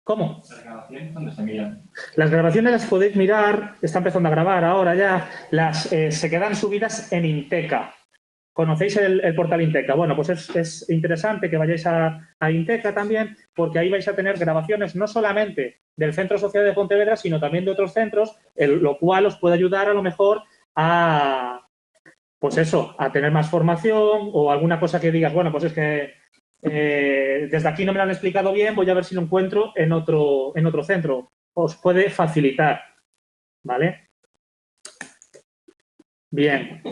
¿Cómo? ¿Las grabaciones dónde se miran? Las grabaciones las podéis mirar, está empezando a grabar ahora ya, se quedan subidas en Inteca. ¿Conocéis el portal Inteca? Bueno, pues es interesante que vayáis a Inteca también, porque ahí vais a tener grabaciones no solamente del Centro Social de Pontevedra, sino también de otros centros, lo cual os puede ayudar a lo mejor a, pues eso, a tener más formación o alguna cosa que digas, bueno, pues es que desde aquí no me lo han explicado bien, voy a ver si lo encuentro en otro centro. Os puede facilitar, ¿vale? Bien.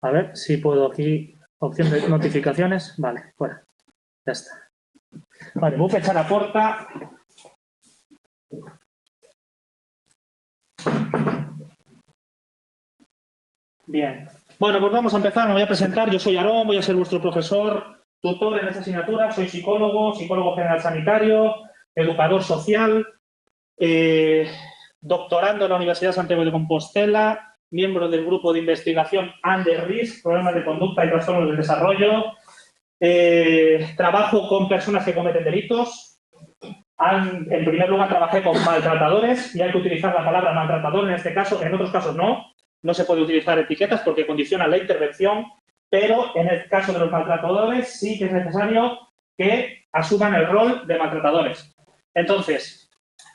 A ver si puedo aquí, opción de notificaciones. Vale, fuera. Ya está. Vale, voy a echar la puerta. Bien. Bueno, pues vamos a empezar. Me voy a presentar. Yo soy Aarón, voy a ser vuestro profesor, tutor en esta asignatura. Soy psicólogo, psicólogo general sanitario, educador social, doctorando en la Universidad de Santiago de Compostela, miembro del grupo de investigación Under Risk, problemas de conducta y trastornos del desarrollo. Trabajo con personas que cometen delitos. En primer lugar, trabajé con maltratadores y hay que utilizar la palabra maltratador en este caso. En otros casos no. No se puede utilizar etiquetas porque condicionan la intervención, pero en el caso de los maltratadores sí que es necesario que asuman el rol de maltratadores. Entonces,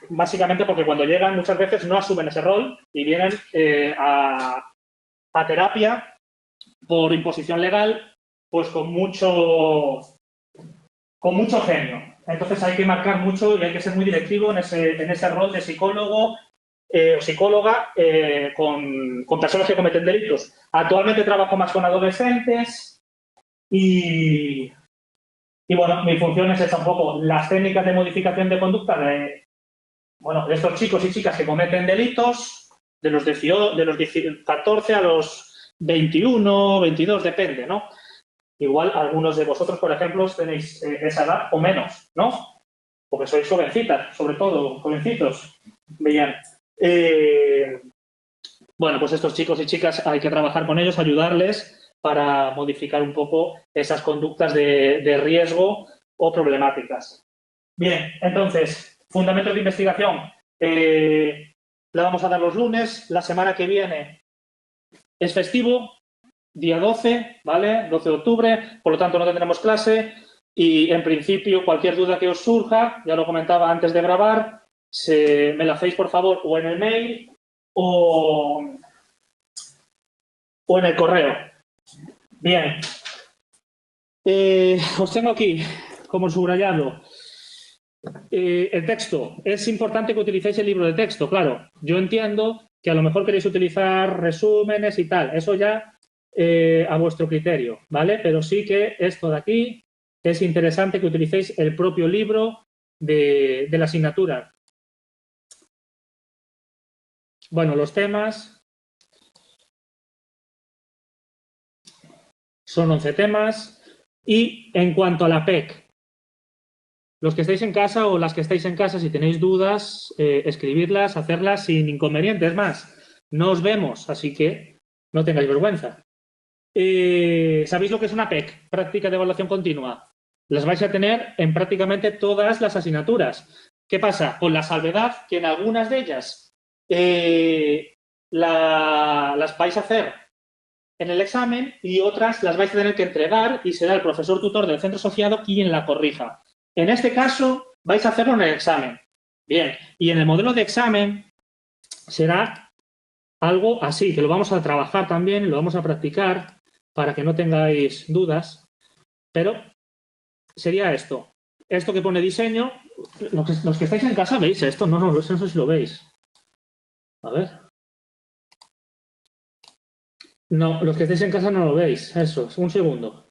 básicamente porque cuando llegan muchas veces no asumen ese rol y vienen a terapia por imposición legal, pues con mucho genio. Entonces hay que marcar mucho y hay que ser muy directivo en ese rol de psicólogo o psicóloga con personas que cometen delitos. Actualmente trabajo más con adolescentes y bueno, mi función es esa un poco, las técnicas de modificación de conducta de estos chicos y chicas que cometen delitos de los 14 a los 21, 22, depende, ¿no? Igual algunos de vosotros, por ejemplo, tenéis esa edad o menos, ¿no? Porque sois jovencitas, sobre todo, jovencitos. Bien. Bueno, pues estos chicos y chicas hay que trabajar con ellos, ayudarles para modificar un poco esas conductas de riesgo o problemáticas. Bien, entonces, fundamentos de investigación. La vamos a dar los lunes. La semana que viene es festivo. Día 12, ¿vale? 12 de octubre, por lo tanto no tendremos clase y en principio cualquier duda que os surja, ya lo comentaba antes de grabar, me la hacéis por favor o en el mail o en el correo. Bien. Os tengo aquí como subrayado el texto. Es importante que utilicéis el libro de texto, claro. Yo entiendo que a lo mejor queréis utilizar resúmenes y tal. Eso ya a vuestro criterio, ¿vale? Pero sí que esto de aquí es interesante que utilicéis el propio libro de la asignatura. Bueno, los temas son 11 temas y en cuanto a la PEC, los que estáis en casa o las que estáis en casa, si tenéis dudas, escribirlas, hacerlas sin inconvenientes más. No os vemos, así que no tengáis vergüenza. ¿Sabéis lo que es una PEC? Práctica de evaluación continua. Las vais a tener en prácticamente todas las asignaturas. ¿Qué pasa? Con la salvedad que en algunas de ellas las vais a hacer en el examen y otras las vais a tener que entregar y será el profesor tutor del centro asociado quien la corrija. En este caso, vais a hacerlo en el examen. Bien, y en el modelo de examen será algo así, que lo vamos a trabajar también, lo vamos a practicar para que no tengáis dudas, pero sería esto. Esto que pone diseño, los que estáis en casa veis esto, no sé si lo veis. A ver. No, los que estáis en casa no lo veis, eso, un segundo.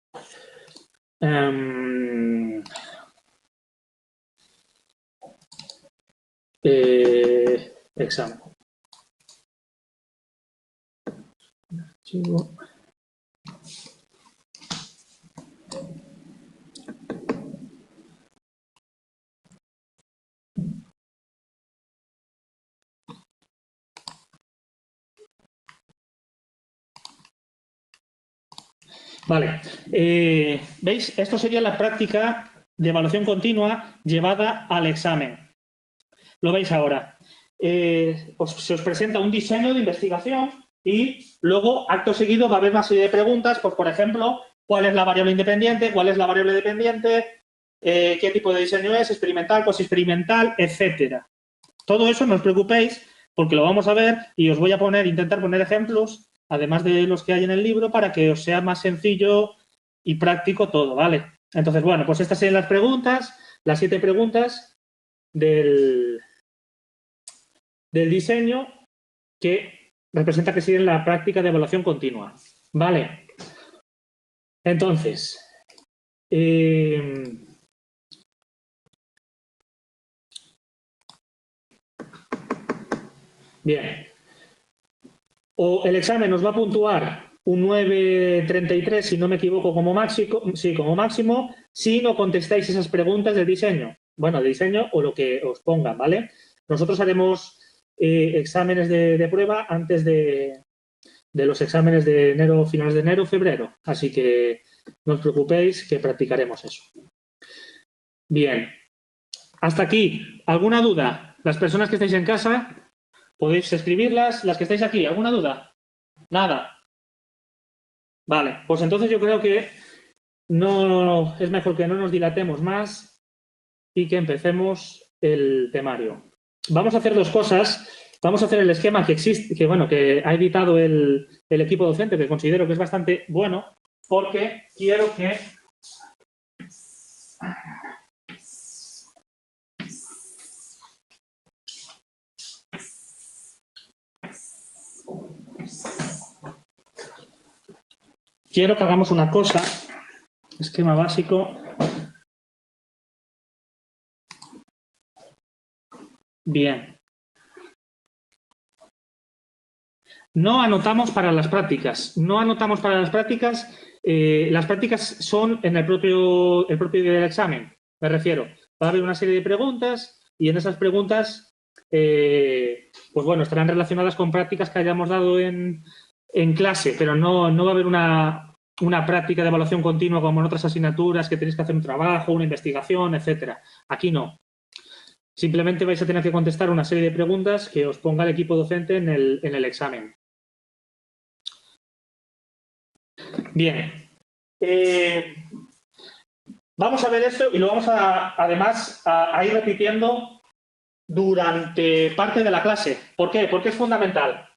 Examen. Archivo. Vale. ¿Veis? Esto sería la práctica de evaluación continua llevada al examen. Lo veis ahora. Se os presenta un diseño de investigación y luego, acto seguido, va a haber una serie de preguntas, pues, por ejemplo, ¿cuál es la variable independiente? ¿Cuál es la variable dependiente? ¿Qué tipo de diseño es? ¿Experimental, post-experimental? Etcétera. Todo eso no os preocupéis porque lo vamos a ver y os voy a intentar poner ejemplos, además de los que hay en el libro, para que os sea más sencillo y práctico todo, ¿vale? Entonces, bueno, pues estas serían las preguntas, las 7 preguntas del diseño que representa que sigue la práctica de evaluación continua. Vale. Entonces, bien. O el examen nos va a puntuar un 9,33, si no me equivoco, como máximo, sí, como máximo, si no contestáis esas preguntas del diseño. Bueno, de diseño o lo que os pongan, ¿vale? Nosotros haremos exámenes de prueba antes de los exámenes de enero, finales de enero, febrero. Así que no os preocupéis que practicaremos eso. Bien. Hasta aquí. ¿Alguna duda? Las personas que estáis en casa, podéis escribirlas. Las que estáis aquí, ¿alguna duda? Nada. Vale, pues entonces yo creo que no es mejor que no nos dilatemos más y que empecemos el temario. Vamos a hacer 2 cosas. Vamos a hacer el esquema que existe, que ha editado el equipo docente, que considero que es bastante bueno, porque quiero que hagamos una cosa. Esquema básico. Bien. No anotamos para las prácticas. No anotamos para las prácticas. Las prácticas son en el propio día del examen. Me refiero. Va a haber una serie de preguntas y en esas preguntas, pues bueno, estarán relacionadas con prácticas que hayamos dado en clase, pero no va a haber una práctica de evaluación continua como en otras asignaturas que tenéis que hacer un trabajo, una investigación, etcétera. Aquí no. Simplemente vais a tener que contestar una serie de preguntas que os ponga el equipo docente en el examen. Bien. Vamos a ver esto y lo vamos además a ir repitiendo durante parte de la clase. ¿Por qué? Porque es fundamental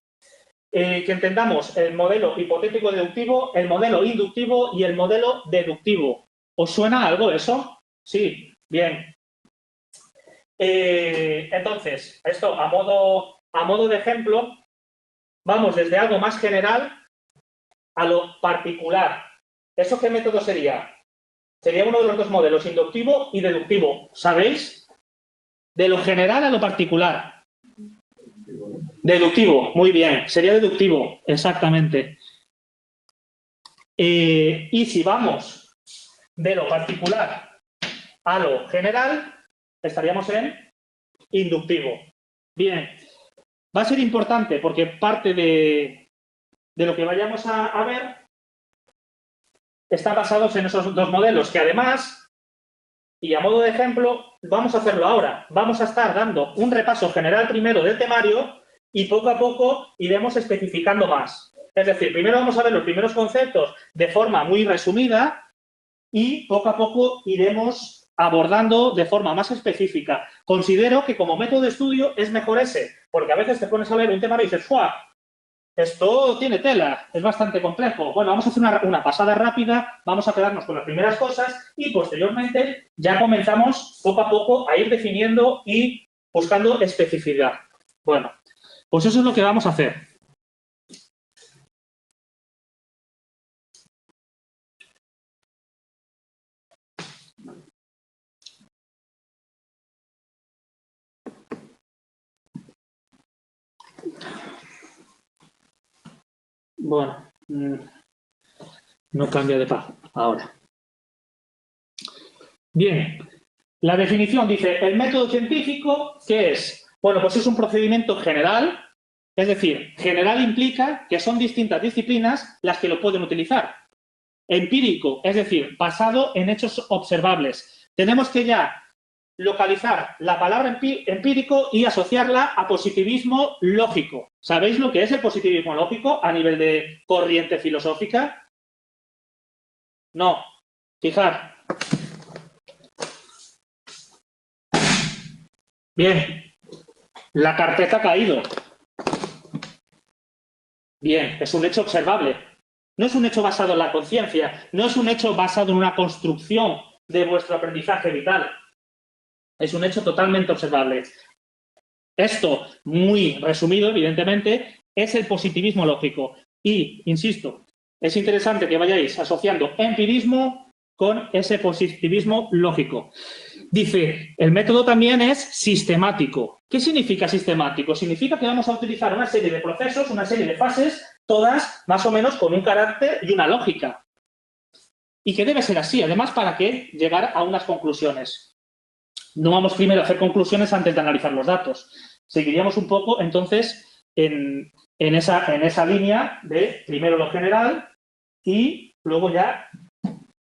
que entendamos el modelo hipotético deductivo, el modelo inductivo y el modelo deductivo. ¿Os suena algo eso? Sí, bien. Entonces, esto a modo de ejemplo, vamos desde algo más general a lo particular. ¿Eso qué método sería? Sería uno de los 2 modelos, inductivo y deductivo. ¿Sabéis? De lo general a lo particular. Deductivo, muy bien. Sería deductivo, exactamente. Y si vamos de lo particular a lo general, estaríamos en inductivo. Bien. Va a ser importante porque parte de lo que vayamos a ver están basados en esos 2 modelos, que además, y a modo de ejemplo, vamos a hacerlo ahora. Vamos a estar dando un repaso general primero del temario y poco a poco iremos especificando más. Es decir, primero vamos a ver los primeros conceptos de forma muy resumida y poco a poco iremos abordando de forma más específica. Considero que como método de estudio es mejor ese, porque a veces te pones a leer un temario y dices, ¡fua! Esto tiene tela, es bastante complejo. Bueno, vamos a hacer una pasada rápida, vamos a quedarnos con las primeras cosas y posteriormente ya comenzamos poco a poco a ir definiendo y buscando especificidad. Bueno, pues eso es lo que vamos a hacer. Bueno, no cambia de página ahora. Bien, la definición dice, el método científico, ¿qué es? Bueno, pues es un procedimiento general, es decir, general implica que son distintas disciplinas las que lo pueden utilizar. empírico, es decir, basado en hechos observables. Tenemos que ya localizar la palabra empírico y asociarla a positivismo lógico. ¿Sabéis lo que es el positivismo lógico a nivel de corriente filosófica? No. Fijar. Bien. La carpeta ha caído. Bien, es un hecho observable. No es un hecho basado en la conciencia, no es un hecho basado en una construcción de vuestro aprendizaje vital. Es un hecho totalmente observable. Esto, muy resumido, evidentemente, es el positivismo lógico. Y, insisto, es interesante que vayáis asociando empirismo con ese positivismo lógico. Dice, el método también es sistemático. ¿Qué significa sistemático? Significa que vamos a utilizar una serie de procesos, una serie de fases, todas más o menos con un carácter y una lógica. Y que debe ser así, además, para que llegar a unas conclusiones. No vamos primero a hacer conclusiones antes de analizar los datos. Seguiríamos un poco, entonces, en esa línea de primero lo general y luego ya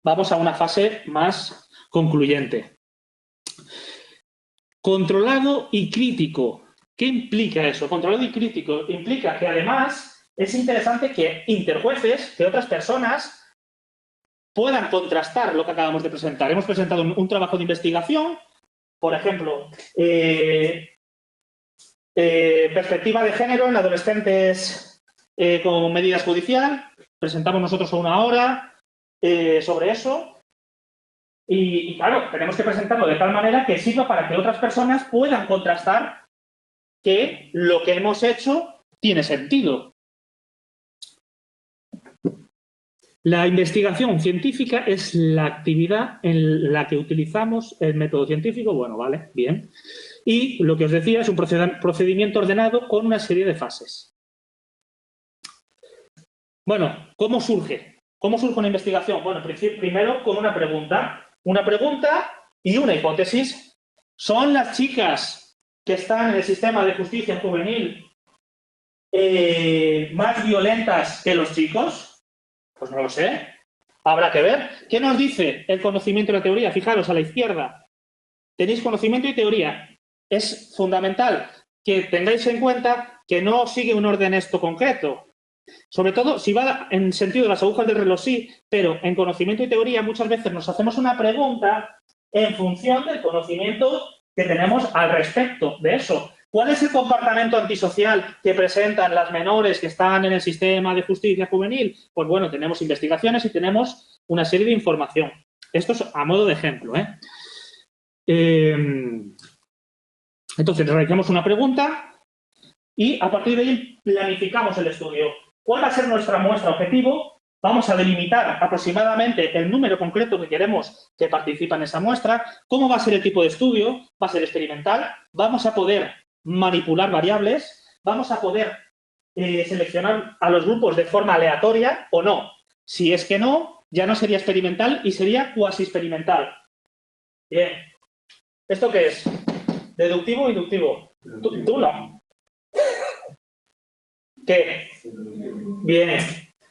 vamos a una fase más concluyente. Controlado y crítico. ¿Qué implica eso? Controlado y crítico implica que además es interesante que interjueces, que otras personas puedan contrastar lo que acabamos de presentar. Hemos presentado un trabajo de investigación, por ejemplo, perspectiva de género en adolescentes con medidas judiciales. Presentamos nosotros a una hora sobre eso. Y claro, tenemos que presentarlo de tal manera que sirva para que otras personas puedan contrastar que lo que hemos hecho tiene sentido. La investigación científica es la actividad en la que utilizamos el método científico, bueno, vale, bien. Y lo que os decía es un procedimiento ordenado con una serie de fases. Bueno, ¿cómo surge? ¿Cómo surge una investigación? Bueno, primero con una pregunta. Una pregunta y una hipótesis. ¿Son las chicas que están en el sistema de justicia juvenil más violentas que los chicos? Pues no lo sé. Habrá que ver. ¿Qué nos dice el conocimiento y la teoría? Fijaros, a la izquierda tenéis conocimiento y teoría. Es fundamental que tengáis en cuenta que no sigue un orden esto concreto. Sobre todo, si va en sentido de las agujas del reloj, sí, pero en conocimiento y teoría muchas veces nos hacemos una pregunta en función del conocimiento que tenemos al respecto de eso. ¿Cuál es el comportamiento antisocial que presentan las menores que están en el sistema de justicia juvenil? Pues bueno, tenemos investigaciones y tenemos una serie de información. Esto es a modo de ejemplo, Entonces, realizamos una pregunta y a partir de ahí planificamos el estudio. ¿Cuál va a ser nuestra muestra objetivo? Vamos a delimitar aproximadamente el número concreto que queremos que participa en esa muestra. ¿Cómo va a ser el tipo de estudio? Va a ser experimental. Vamos a poder manipular variables. Vamos a poder seleccionar a los grupos de forma aleatoria o no. Si es que no, ya no sería experimental y sería cuasi experimental. Bien. ¿Esto qué es? ¿Deductivo o inductivo? Tú no. ¿Qué? Bien.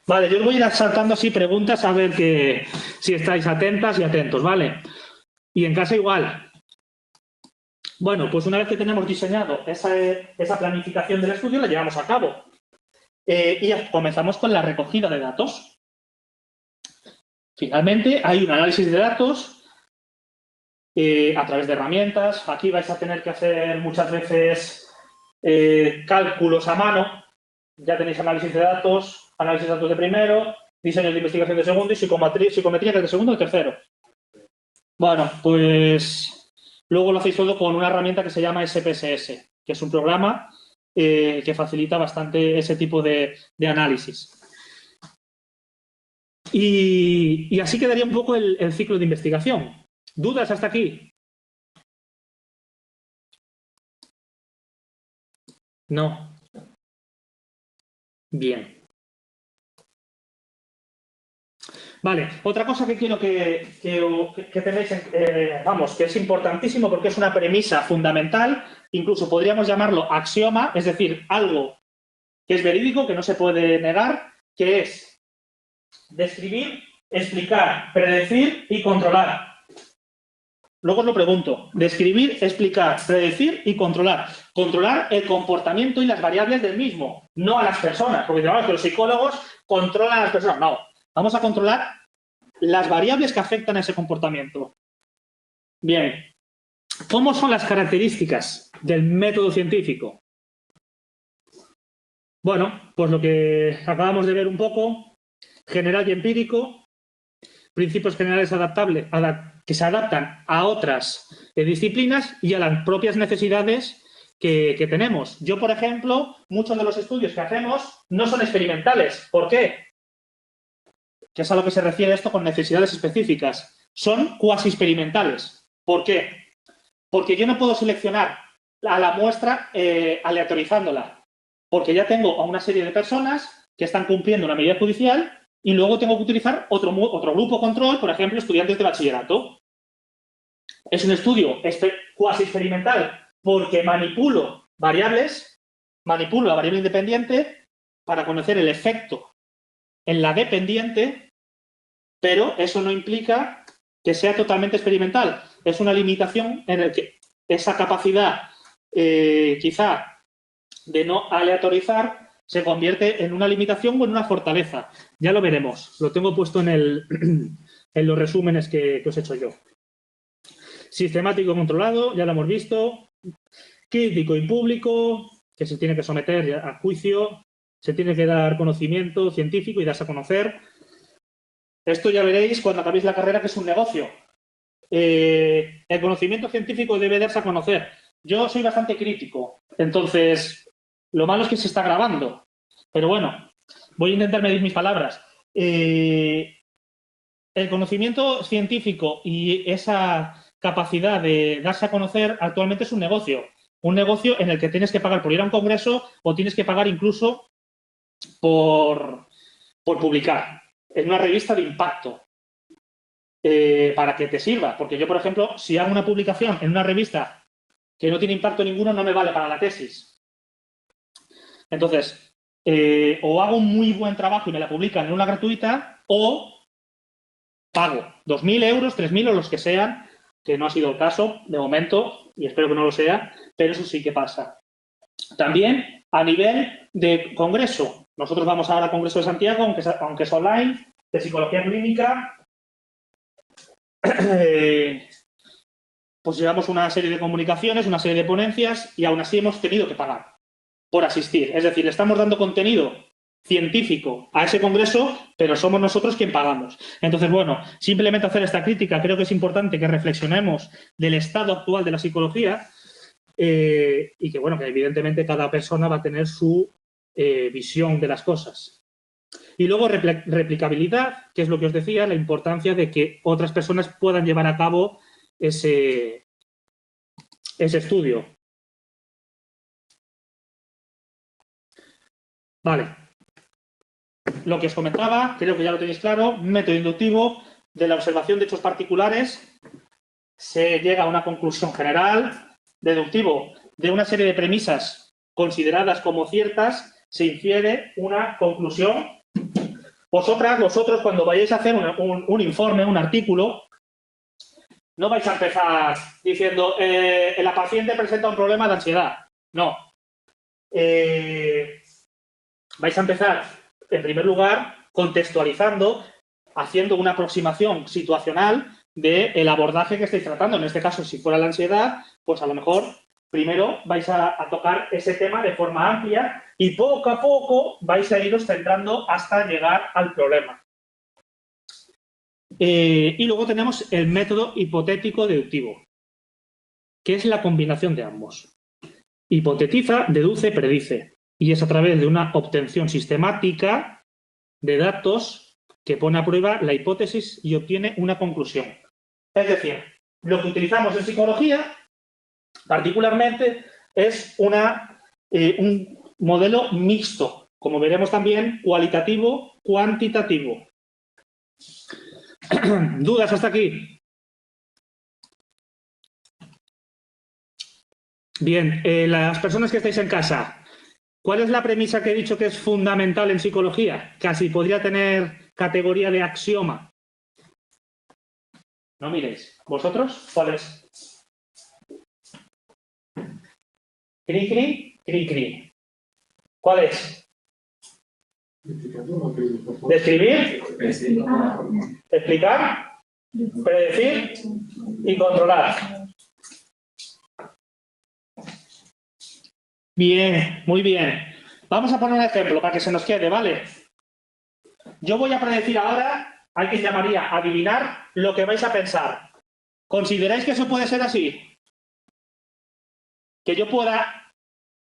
Vale, yo os voy a ir saltando así preguntas a ver si estáis atentas y atentos, ¿vale? Y en casa igual. Bueno, pues una vez que tenemos diseñado esa planificación del estudio, la llevamos a cabo. Y comenzamos con la recogida de datos. Finalmente, hay un análisis de datos a través de herramientas. Aquí vais a tener que hacer muchas veces cálculos a mano. Ya tenéis análisis de datos de primero, diseños de investigación de segundo y psicometría que es de segundo y tercero. Bueno, pues luego lo hacéis todo con una herramienta que se llama SPSS, que es un programa que facilita bastante ese tipo de análisis. Y así quedaría un poco el ciclo de investigación. ¿Dudas hasta aquí? No. Bien. Vale, otra cosa que quiero que tenéis, que es importantísimo porque es una premisa fundamental, incluso podríamos llamarlo axioma, es decir, algo que es verídico, que no se puede negar, que es describir explicar, predecir y controlar. Luego os lo pregunto. Describir, explicar, predecir y controlar. Controlar el comportamiento y las variables del mismo, no a las personas. Porque digamos que los psicólogos controlan a las personas. No, vamos a controlar las variables que afectan a ese comportamiento. Bien. ¿Cómo son las características del método científico? Bueno, pues lo que acabamos de ver un poco, general y empírico, principios generales adaptables que se adaptan a otras disciplinas y a las propias necesidades que tenemos. Yo, por ejemplo, muchos de los estudios que hacemos no son experimentales. ¿Por qué? ¿Qué es a lo que se refiere esto con necesidades específicas? Son cuasi experimentales. ¿Por qué? Porque yo no puedo seleccionar a la muestra aleatorizándola, porque ya tengo a una serie de personas que están cumpliendo una medida judicial y luego tengo que utilizar otro grupo control, por ejemplo, estudiantes de bachillerato. Es un estudio cuasi experimental porque manipulo la variable independiente para conocer el efecto en la dependiente, pero eso no implica que sea totalmente experimental. Es una limitación en el que esa capacidad quizá de no aleatorizar se convierte en una limitación o en una fortaleza. Ya lo veremos. Lo tengo puesto en los resúmenes que os he hecho yo. Sistemático controlado, ya lo hemos visto. Crítico y público, que se tiene que someter a juicio, se tiene que dar conocimiento científico y darse a conocer. Esto ya veréis cuando acabéis la carrera que es un negocio. El conocimiento científico debe darse a conocer. Yo soy bastante crítico, entonces lo malo es que se está grabando, pero bueno, voy a intentar medir mis palabras. El conocimiento científico y esa capacidad de darse a conocer actualmente es un negocio en el que tienes que pagar por ir a un congreso o tienes que pagar incluso por publicar en una revista de impacto. Para que te sirva, porque yo, por ejemplo, si hago una publicación en una revista que no tiene impacto ninguno, no me vale para la tesis. Entonces, o hago un muy buen trabajo y me la publican en una gratuita, o pago 2.000 euros, 3.000 o los que sean, que no ha sido el caso de momento, y espero que no lo sea, pero eso sí que pasa. También a nivel de congreso. Nosotros vamos ahora al Congreso de Santiago, aunque es online, de psicología clínica. Pues llevamos una serie de comunicaciones, una serie de ponencias y aún así hemos tenido que pagar por asistir. Es decir, le estamos dando contenido científico a ese congreso, pero somos nosotros quien pagamos. Entonces, bueno, simplemente hacer esta crítica, creo que es importante que reflexionemos del estado actual de la psicología y que, bueno, que evidentemente cada persona va a tener su visión de las cosas. Y luego replicabilidad, que es lo que os decía, la importancia de que otras personas puedan llevar a cabo ese estudio. Vale. Lo que os comentaba, creo que ya lo tenéis claro, método inductivo de la observación de hechos particulares. Se llega a una conclusión general, deductivo de una serie de premisas consideradas como ciertas, se infiere una conclusión. Vosotros, cuando vayáis a hacer un informe, un artículo, no vais a empezar diciendo la paciente presenta un problema de ansiedad. No. Vais a empezar, en primer lugar, contextualizando, haciendo una aproximación situacional del abordaje que estáis tratando. En este caso, si fuera la ansiedad, pues a lo mejor primero vais a tocar ese tema de forma amplia y poco a poco vais a iros centrando hasta llegar al problema. Y luego tenemos el método hipotético deductivo, que es la combinación de ambos. Hipotetiza, deduce, predice. Y es a través de una obtención sistemática de datos que pone a prueba la hipótesis y obtiene una conclusión. Es decir, lo que utilizamos en psicología, particularmente, es un modelo mixto, como veremos también, cualitativo, cuantitativo. ¿Dudas hasta aquí? Bien, las personas que estáis en casa, ¿cuál es la premisa que he dicho que es fundamental en psicología? Casi podría tener categoría de axioma. No miréis. ¿Vosotros? ¿Cuál es? Cri, cri, cri, cri. ¿Cuál es? Describir, explicar, predecir y controlar. Bien, muy bien. Vamos a poner un ejemplo para que se nos quede, ¿vale? Yo voy a predecir ahora, hay que llamaría adivinar lo que vais a pensar. ¿Consideráis que eso puede ser así? Que yo pueda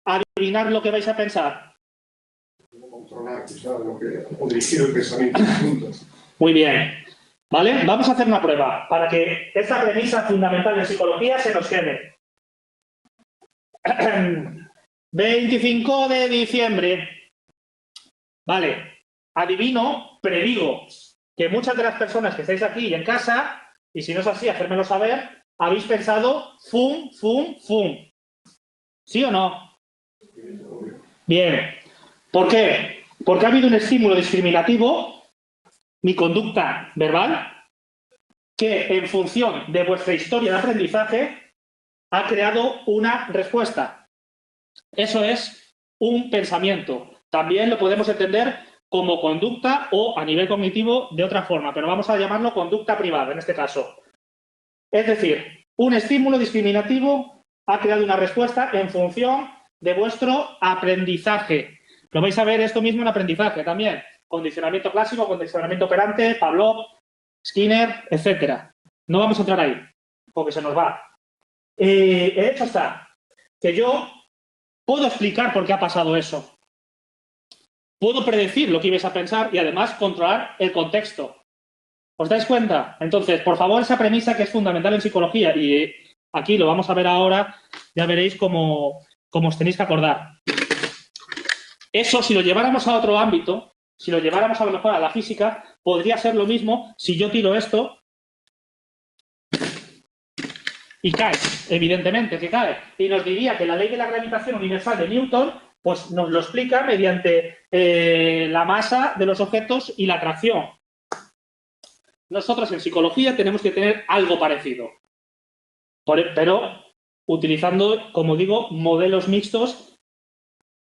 adivinar lo que vais a pensar. Controlar, quizá, o dirigir el pensamiento juntos. Muy bien. ¿Vale? Vamos a hacer una prueba para que esta premisa fundamental de psicología se nos quede. 25 de diciembre. Vale. Adivino, predigo que muchas de las personas que estáis aquí y en casa, y si no es así, hacérmelo saber, habéis pensado fum, fum, fum. ¿Sí o no? Bien. ¿Por qué? Porque ha habido un estímulo discriminativo, mi conducta verbal, que en función de vuestra historia de aprendizaje ha creado una respuesta. Eso es un pensamiento. También lo podemos entender como conducta o a nivel cognitivo de otra forma, pero vamos a llamarlo conducta privada en este caso. Es decir, un estímulo discriminativo ha creado una respuesta en función de vuestro aprendizaje. Lo vais a ver esto mismo en aprendizaje también. Condicionamiento clásico, condicionamiento operante, Pavlov, Skinner, etcétera. No vamos a entrar ahí, porque se nos va. El hecho está que yo puedo explicar por qué ha pasado eso. Puedo predecir lo que ibais a pensar y además controlar el contexto. ¿Os dais cuenta? Entonces, por favor, esa premisa que es fundamental en psicología, y aquí lo vamos a ver ahora, ya veréis cómo os tenéis que acordar. Eso, si lo lleváramos a otro ámbito, si lo lleváramos a lo mejor a la física, podría ser lo mismo si yo tiro esto y cae, evidentemente que cae. Y nos diría que la ley de la gravitación universal de Newton pues nos lo explica mediante la masa de los objetos y la atracción. Nosotros en psicología tenemos que tener algo parecido, pero utilizando, como digo, modelos mixtos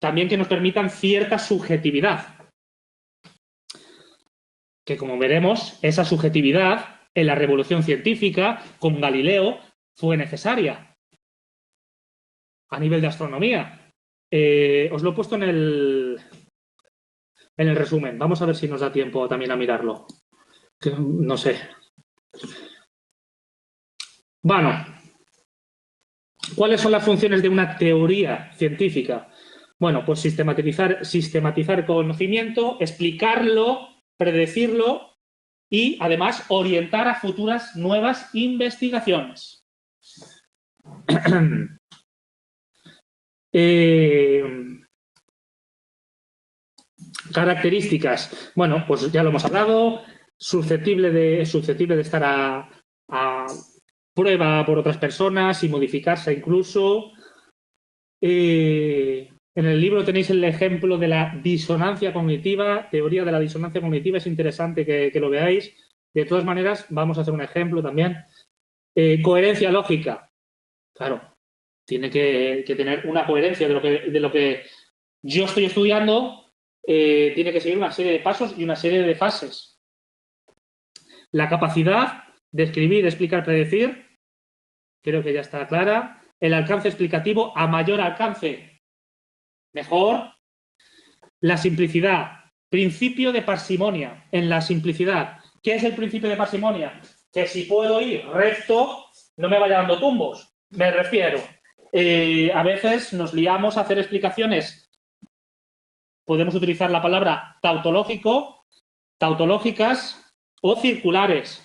también que nos permitan cierta subjetividad. Que como veremos, esa subjetividad en la revolución científica con Galileo fue necesaria a nivel de astronomía. Os lo he puesto en el resumen. Vamos a ver si nos da tiempo también a mirarlo. Que, no sé. Bueno, ¿cuáles son las funciones de una teoría científica? Bueno, pues sistematizar conocimiento, explicarlo, predecirlo y, además, orientar a futuras nuevas investigaciones. Características. Bueno, pues ya lo hemos hablado. Susceptible de estar a prueba por otras personas y modificarse incluso. En el libro tenéis el ejemplo de la disonancia cognitiva, teoría de la disonancia cognitiva, es interesante que lo veáis. De todas maneras, vamos a hacer un ejemplo también. Coherencia lógica. Claro, tiene que tener una coherencia de lo que yo estoy estudiando, tiene que seguir una serie de pasos y una serie de fases. La capacidad de escribir, explicar, predecir, creo que ya está clara. El alcance explicativo, a mayor alcance, mejor. La simplicidad, principio de parsimonia en la simplicidad. ¿Qué es el principio de parsimonia? Que si puedo ir recto, no me vaya dando tumbos. Me refiero, a veces nos liamos a hacer explicaciones. Podemos utilizar la palabra tautológico, tautológicas o circulares.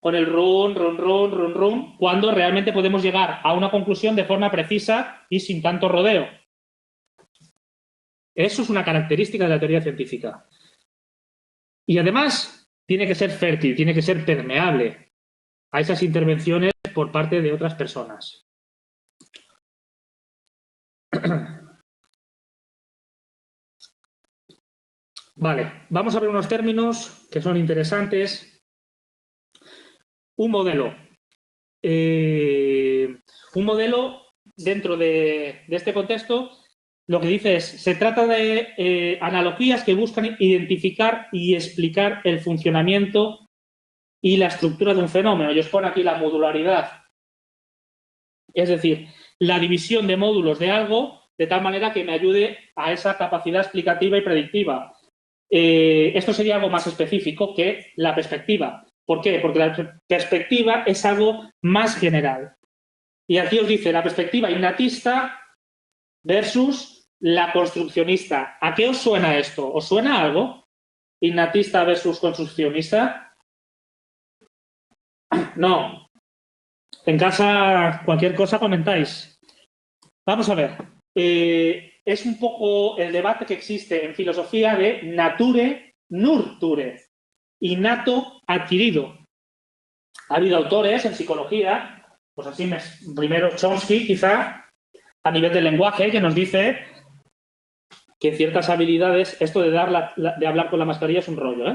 Con el run, cuando realmente podemos llegar a una conclusión de forma precisa y sin tanto rodeo. Eso es una característica de la teoría científica. Y además, tiene que ser fértil, tiene que ser permeable a esas intervenciones por parte de otras personas. Vale, vamos a ver unos términos que son interesantes. un modelo. Un modelo, dentro de este contexto, lo que dice es, se trata de analogías que buscan identificar y explicar el funcionamiento y la estructura de un fenómeno. Y os pone aquí la modularidad. Es decir, la división de módulos de algo de tal manera que me ayude a esa capacidad explicativa y predictiva. Esto sería algo más específico que la perspectiva. ¿Por qué? Porque la perspectiva es algo más general. Y aquí os dice la perspectiva innatista versus la construccionista. ¿A qué os suena esto? ¿Os suena algo? ¿Innatista versus construccionista? No. En casa, cualquier cosa comentáis. Vamos a ver. Es un poco el debate que existe en filosofía de nature, nurture, innato, adquirido. Ha habido autores en psicología, pues así, primero Chomsky, quizá, a nivel del lenguaje, que nos dice que ciertas habilidades, esto de de hablar con la mascarilla es un rollo,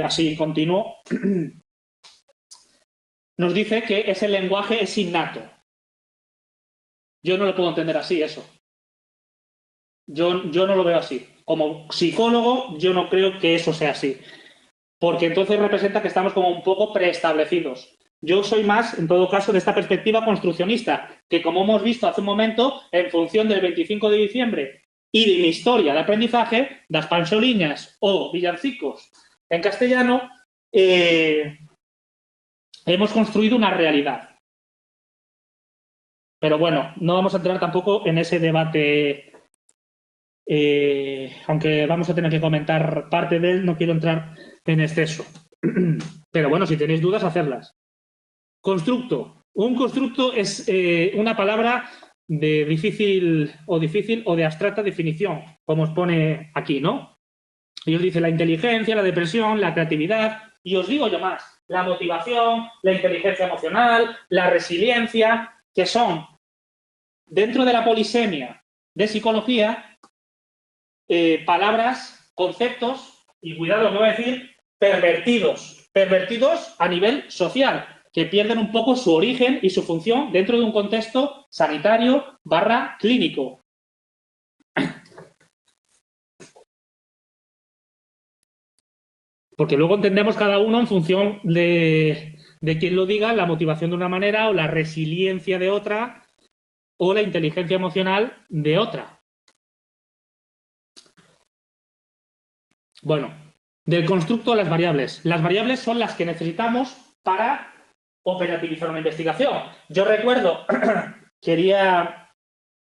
así, continuo, nos dice que ese lenguaje es innato. Yo no lo puedo entender así, eso. Yo no lo veo así. Como psicólogo, yo no creo que eso sea así. Porque entonces representa que estamos como un poco preestablecidos. Yo soy más, en todo caso, de esta perspectiva construccionista, que como hemos visto hace un momento, en función del 25 de diciembre y de mi historia de aprendizaje, das panxoliñas o villancicos en castellano, hemos construido una realidad. Pero bueno, no vamos a entrar tampoco en ese debate, aunque vamos a tener que comentar parte de él, no quiero entrar en exceso. Pero bueno, si tenéis dudas, hacerlas. Constructo. Un constructo es una palabra de difícil o de abstracta definición, como os pone aquí, ¿no? Y os dice la inteligencia, la depresión, la creatividad, y os digo yo más, la motivación, la inteligencia emocional, la resiliencia, que son, dentro de la polisemia de psicología, palabras, conceptos, y cuidado lo que voy a decir, pervertidos a nivel social, que pierden un poco su origen y su función dentro de un contexto sanitario / clínico. Porque luego entendemos cada uno en función de quién lo diga, la motivación de una manera o la resiliencia de otra o la inteligencia emocional de otra. Bueno, del constructo a las variables. Las variables son las que necesitamos para operativizar una investigación. Yo recuerdo, quería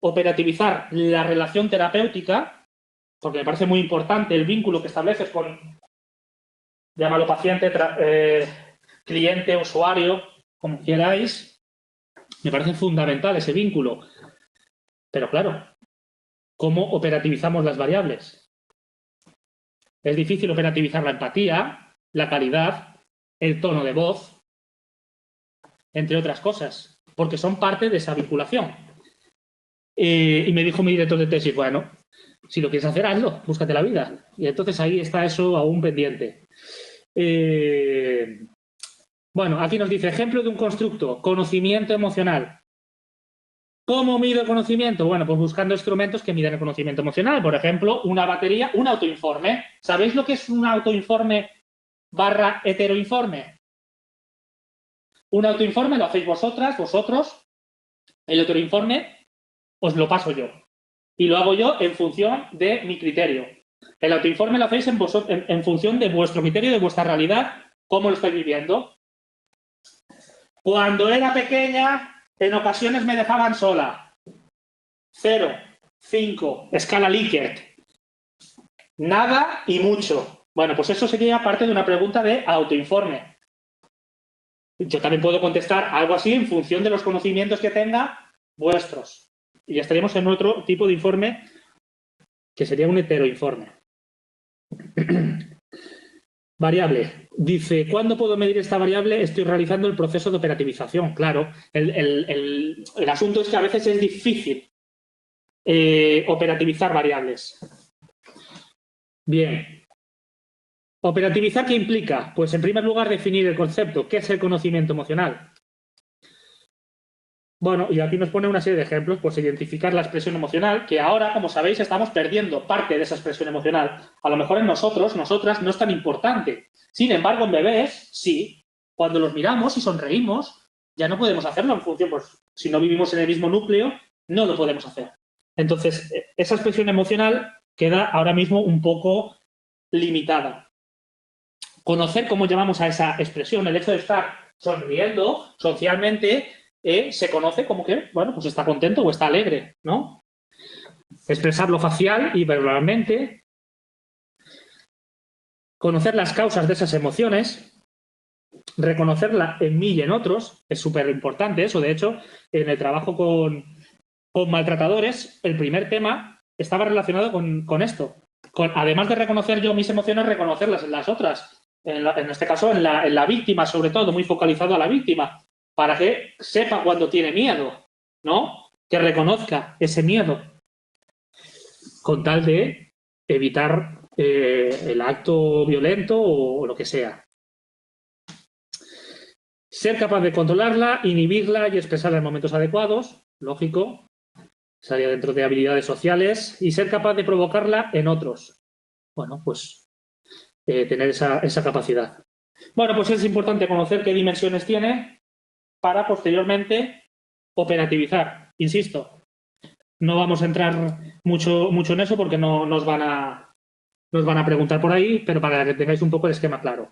operativizar la relación terapéutica, porque me parece muy importante el vínculo que estableces con, llámalo paciente, cliente, usuario, como queráis. Me parece fundamental ese vínculo. Pero claro, ¿cómo operativizamos las variables? Es difícil operativizar la empatía, la calidad, el tono de voz, entre otras cosas, porque son parte de esa vinculación. Y me dijo mi director de tesis, bueno, si lo quieres hacer, hazlo, búscate la vida. Y entonces ahí está eso aún pendiente. Bueno, aquí nos dice, ejemplo de un constructo, conocimiento emocional. ¿Cómo mido el conocimiento? Bueno, pues buscando instrumentos que midan el conocimiento emocional. Por ejemplo, una batería, un autoinforme. ¿Sabéis lo que es un autoinforme / heteroinforme? Un autoinforme lo hacéis vosotros. El heteroinforme os lo paso yo. Y lo hago yo en función de mi criterio. El autoinforme lo hacéis en función de vuestro criterio, de vuestra realidad, cómo lo estáis viviendo. Cuando era pequeña, en ocasiones me dejaban sola. 0, 5, escala Likert. Nada y mucho. Bueno, pues eso sería parte de una pregunta de autoinforme. Yo también puedo contestar algo así en función de los conocimientos que tenga vuestros. Y ya estaríamos en otro tipo de informe que sería un heteroinforme. Variable. Dice, ¿cuándo puedo medir esta variable? Estoy realizando el proceso de operativización. Claro, el asunto es que a veces es difícil operativizar variables. Bien. ¿Operativizar qué implica? Pues en primer lugar definir el concepto. ¿Qué es el conocimiento emocional? Bueno, y aquí nos pone una serie de ejemplos, pues identificar la expresión emocional, que ahora, como sabéis, estamos perdiendo parte de esa expresión emocional. A lo mejor en nosotros, nosotras, no es tan importante. Sin embargo, en bebés, sí. Cuando los miramos y sonreímos, ya no podemos hacerlo en función, pues, si no vivimos en el mismo núcleo, no lo podemos hacer. Entonces, esa expresión emocional queda ahora mismo un poco limitada. Conocer cómo llamamos a esa expresión, el hecho de estar sonriendo socialmente, se conoce como que, bueno, pues está contento o está alegre, ¿no? Expresarlo facial y verbalmente. Conocer las causas de esas emociones. Reconocerla en mí y en otros. Es súper importante eso. De hecho, en el trabajo con maltratadores, el primer tema estaba relacionado con esto. Además de reconocer yo mis emociones, reconocerlas en las otras. En este caso, en la víctima, sobre todo, muy focalizado a la víctima. Para que sepa cuando tiene miedo, ¿no? Que reconozca ese miedo, con tal de evitar el acto violento o lo que sea. Ser capaz de controlarla, inhibirla y expresarla en momentos adecuados, lógico, estaría dentro de habilidades sociales, y ser capaz de provocarla en otros. Bueno, pues tener esa capacidad. Bueno, pues es importante conocer qué dimensiones tiene para posteriormente operativizar. Insisto, no vamos a entrar mucho en eso porque no nos van a preguntar por ahí, pero para que tengáis un poco el esquema claro.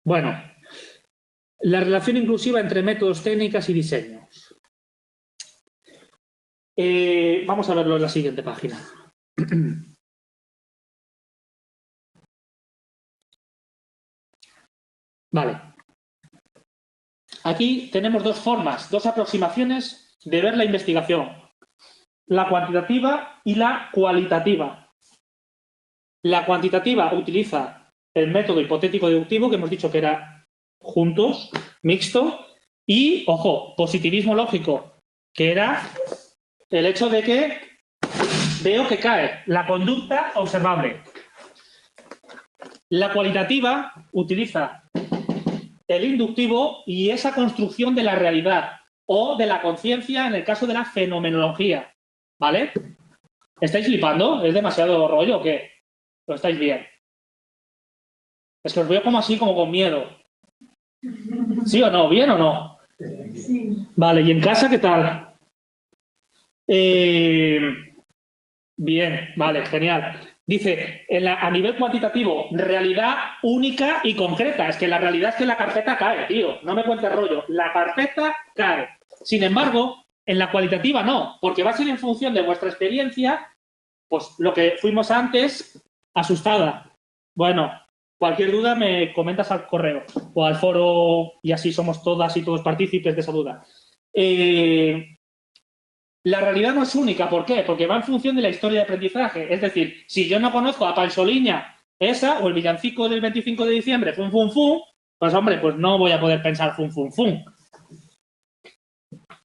Bueno, la relación inclusiva entre métodos, técnicas y diseños. Vamos a verlo en la siguiente página. Vale. Aquí tenemos dos formas, dos aproximaciones de ver la investigación. La cuantitativa y la cualitativa. La cuantitativa utiliza el método hipotético-deductivo, que hemos dicho que era juntos, mixto, y, ojo, positivismo lógico, que era el hecho de que veo que cae la conducta observable. La cualitativa utiliza el inductivo y esa construcción de la realidad o de la conciencia en el caso de la fenomenología. ¿Vale? ¿Estáis flipando? ¿Es demasiado rollo o qué? ¿O estáis bien? Es que os veo como así, como con miedo. ¿Sí o no? ¿Bien o no? Sí. Vale, ¿y en casa qué tal? Bien, vale, genial. Dice, a nivel cuantitativo, realidad única y concreta. Es que la realidad es que la carpeta cae, tío. No me cuentes rollo. La carpeta cae. Sin embargo, en la cualitativa no, porque va a ser en función de vuestra experiencia, pues lo que fuimos antes, asustada. Bueno, cualquier duda me comentas al correo o al foro y así somos todas y todos partícipes de esa duda. La realidad no es única. ¿Por qué? Porque va en función de la historia de aprendizaje. Es decir, si yo no conozco a Pancholiña, esa, o el villancico del 25 de diciembre, fum, fum, fum, pues hombre, pues no voy a poder pensar fum, fum, fum.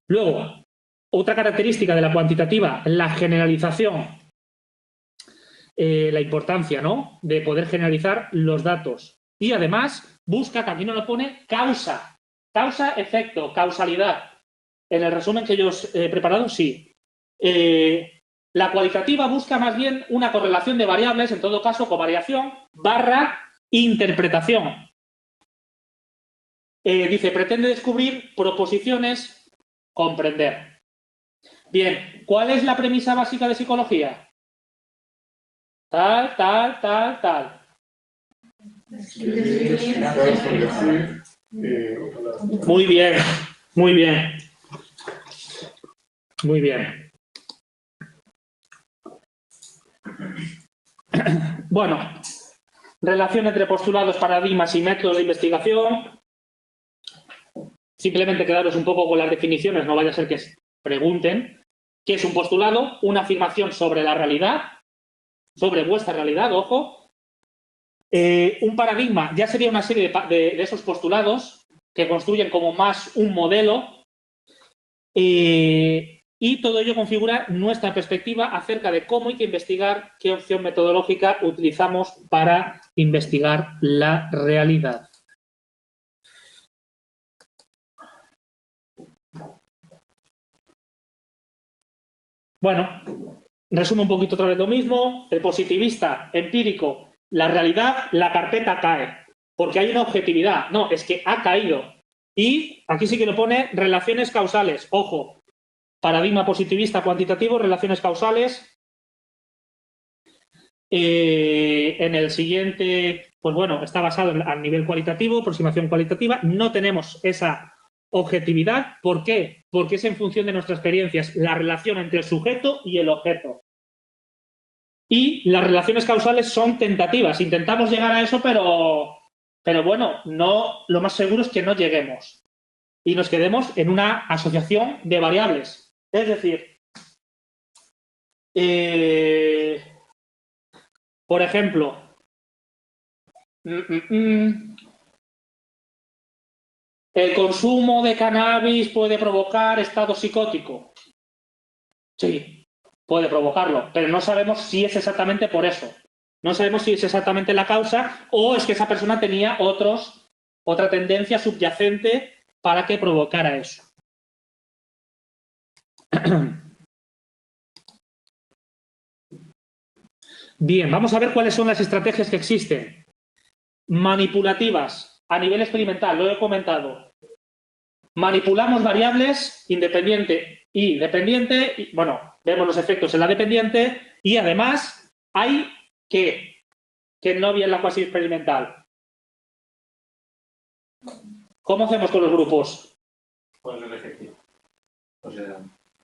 Luego, otra característica de la cuantitativa, la generalización. La importancia, ¿no?, de poder generalizar los datos. Y además busca, que aquí no lo pone, causa. Causa-efecto, causalidad. En el resumen que yo os he preparado, sí. La cualitativa busca más bien una correlación de variables, en todo caso, covariación / interpretación. Dice, pretende descubrir proposiciones, comprender. Bien, ¿cuál es la premisa básica de psicología? Tal. Muy bien. Bueno, relación entre postulados, paradigmas y métodos de investigación. Simplemente quedaros un poco con las definiciones, no vaya a ser que pregunten. ¿Qué es un postulado? Una afirmación sobre la realidad, sobre vuestra realidad, ojo. Un paradigma ya sería una serie de esos postulados que construyen como más un modelo. Y todo ello configura nuestra perspectiva acerca de cómo hay que investigar, qué opción metodológica utilizamos para investigar la realidad. Bueno, resumo un poquito otra vez lo mismo. El positivista, empírico, la realidad, la carpeta cae. Porque hay una objetividad. No, es que ha caído. Y aquí sí que lo pone relaciones causales. Ojo, paradigma positivista cuantitativo, relaciones causales. En el siguiente, pues bueno, está basado a nivel cualitativo, aproximación cualitativa. No tenemos esa objetividad. ¿Por qué? Porque es en función de nuestras experiencias, la relación entre el sujeto y el objeto. Y las relaciones causales son tentativas. Intentamos llegar a eso, pero bueno, no, lo más seguro es que no lleguemos. Y nos quedemos en una asociación de variables. Es decir, por ejemplo, ¿el consumo de cannabis puede provocar estado psicótico? Sí, puede provocarlo, pero no sabemos si es exactamente por eso. No sabemos si es exactamente la causa o es que esa persona tenía otra tendencia subyacente para que provocara eso. Bien, vamos a ver cuáles son las estrategias que existen. Manipulativas a nivel experimental, lo he comentado. Manipulamos variables independiente y dependiente, y, bueno, vemos los efectos en la dependiente y además hay que no había en la cuasi experimental. ¿Cómo hacemos con los grupos? Puedes elegir. O sea,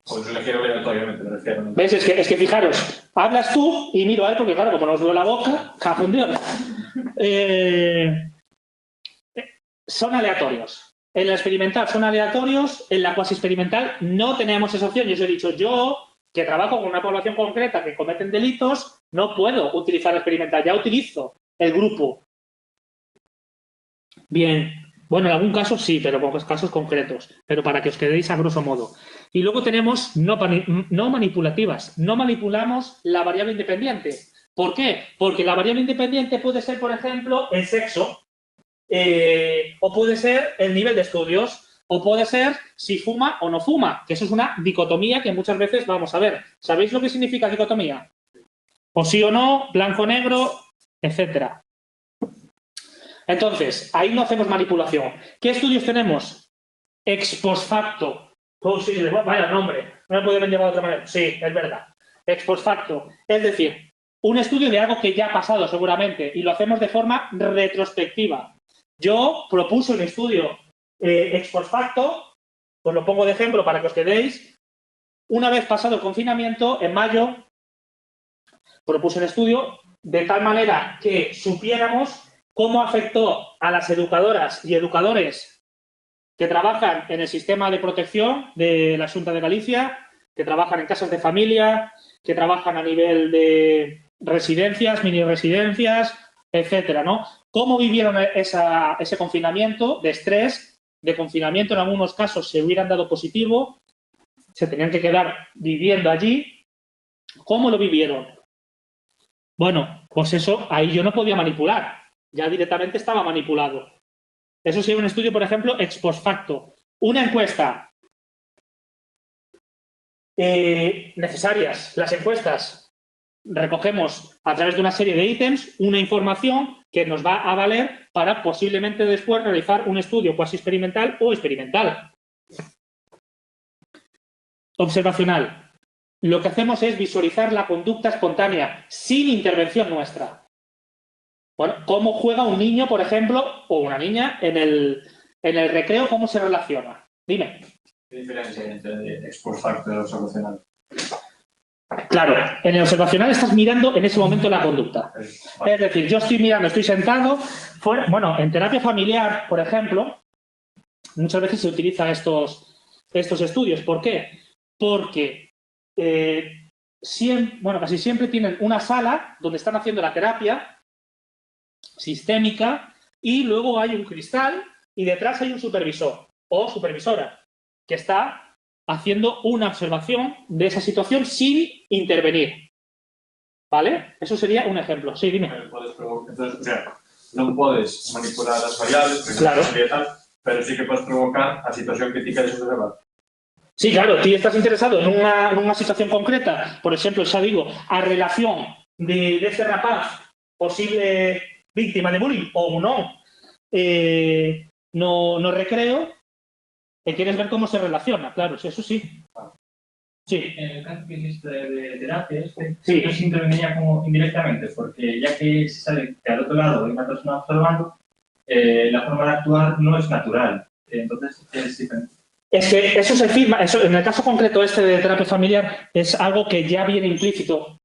puedes elegir obligatoriamente, me refiero. ¿Ves? Es que fijaros, hablas tú y miro a él porque claro, como nos veo la boca, cajón Dios. Son aleatorios. En la experimental son aleatorios, en la cuasi experimental no tenemos esa opción. Yo os he dicho, yo, que trabajo con una población concreta que cometen delitos, no puedo utilizar la experimental, ya utilizo el grupo. Bien, bueno, en algún caso sí, pero pocos casos concretos, pero para que os quedéis a grosso modo. Y luego tenemos no manipulativas, no manipulamos la variable independiente. ¿Por qué? Porque la variable independiente puede ser, por ejemplo, el sexo, o puede ser el nivel de estudios, o puede ser si fuma o no fuma, que eso es una dicotomía que muchas veces vamos a ver. ¿Sabéis lo que significa dicotomía? O sí o no, blanco o negro, etcétera. Entonces, ahí no hacemos manipulación. ¿Qué estudios tenemos? Ex post facto. Oh, sí, vaya nombre. No me puede haber llamado de otra manera. Sí, es verdad. Ex post facto. Es decir, un estudio de algo que ya ha pasado seguramente y lo hacemos de forma retrospectiva. Yo propuse un estudio ex post facto, os lo pongo de ejemplo para que os quedéis. Una vez pasado el confinamiento, en mayo, propuse un estudio de tal manera que supiéramos cómo afectó a las educadoras y educadores que trabajan en el sistema de protección de la Xunta de Galicia, que trabajan en casas de familia, que trabajan a nivel de residencias, mini residencias, etcétera, ¿no? ¿Cómo vivieron ese confinamiento de estrés, de confinamiento? En algunos casos se hubieran dado positivo, se tenían que quedar viviendo allí. ¿Cómo lo vivieron? Bueno, pues eso, ahí yo no podía manipular. Ya directamente estaba manipulado. Eso sería un estudio, por ejemplo, ex post facto. Una encuesta. Necesarias. Las encuestas. Recogemos a través de una serie de ítems una información que nos va a valer para posiblemente después realizar un estudio cuasi experimental o experimental. Observacional. Lo que hacemos es visualizar la conducta espontánea sin intervención nuestra. Bueno, ¿cómo juega un niño, por ejemplo, o una niña en el recreo? ¿Cómo se relaciona? Dime. ¿Qué diferencia hay entre ex post facto y observacional? Claro, en el observacional estás mirando en ese momento la conducta. Es decir, yo estoy mirando, estoy sentado, fuera, bueno, en terapia familiar, por ejemplo, muchas veces se utilizan estos estudios. ¿Por qué? Porque casi siempre tienen una sala donde están haciendo la terapia sistémica y luego hay un cristal y detrás hay un supervisor o supervisora que está haciendo una observación de esa situación sin intervenir. ¿Vale? Eso sería un ejemplo. Sí, dime. Entonces, o sea, non podes manipular as variables, Claro. pero sí que podes provocar a situación que ti queres observar. Sí, claro, ti estás interesado nunha situación concreta, por exemplo, xa digo, a relación deste rapaz posible víctima de bullying ou non no recreo e queres ver como se relaciona, claro, eso sí. Sí. En el caso que hiciste de terapia, Sí. no se intervenía como indirectamente, porque ya que se sabe que al otro lado hay una persona observando, la forma de actuar no es natural. Entonces, es diferente. Es que eso se firma, eso, en el caso concreto este de terapia familiar, es algo que ya viene implícito.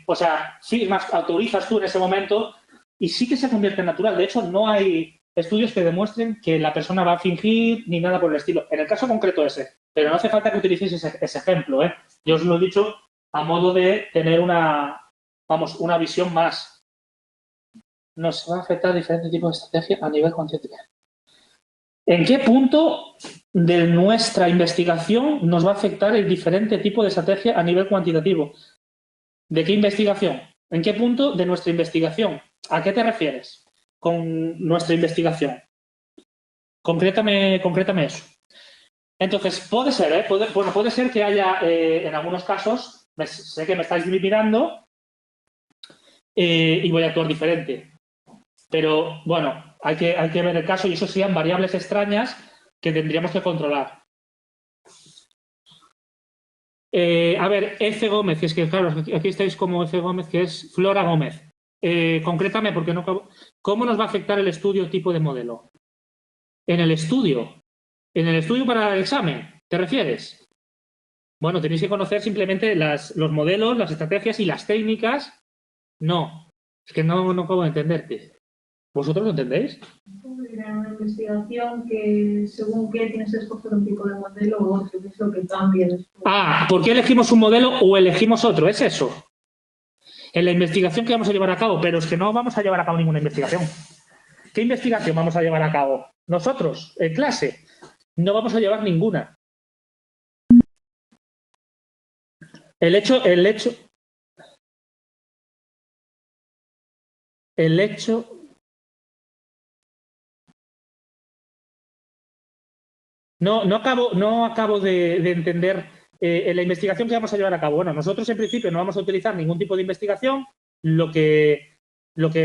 O sea, firmas, autorizas tú en ese momento y sí que se convierte en natural. De hecho, no hay estudios que demuestren que la persona va a fingir ni nada por el estilo. En el caso concreto ese. Pero no hace falta que utilicéis ese ejemplo, ¿eh? Yo os lo he dicho a modo de tener una visión más. Nos va a afectar diferentes tipos de estrategia a nivel consciente. ¿En qué punto de nuestra investigación nos va a afectar el diferente tipo de estrategia a nivel cuantitativo? ¿De qué investigación? ¿En qué punto de nuestra investigación? ¿A qué te refieres con nuestra investigación? Concrétame eso. Entonces, puede ser, ¿eh? Puede ser que haya, en algunos casos, sé que me estáis mirando y voy a actuar diferente. Pero, bueno, hay que ver el caso y eso serían variables extrañas que tendríamos que controlar. A ver, F. Gómez, que es que, claro, aquí estáis como F. Gómez, que es Flora Gómez. Concrétame, porque no. ¿Cómo nos va a afectar el estudio tipo de modelo? En el estudio para el examen, ¿te refieres? Bueno, tenéis que conocer simplemente los modelos, las estrategias y las técnicas. No, es que no acabo de entenderte. ¿Vosotros lo entendéis? Era una investigación que según qué tienes que escoger un tipo de modelo u otro, que es lo que cambia después. Ah, ¿por qué elegimos un modelo o elegimos otro? Es eso. En la investigación que vamos a llevar a cabo, pero es que no vamos a llevar a cabo ninguna investigación. ¿Qué investigación vamos a llevar a cabo? Nosotros, en clase, no vamos a llevar ninguna. El hecho. No acabo de entender la investigación que vamos a llevar a cabo. Bueno, nosotros en principio no vamos a utilizar ningún tipo de investigación. Lo que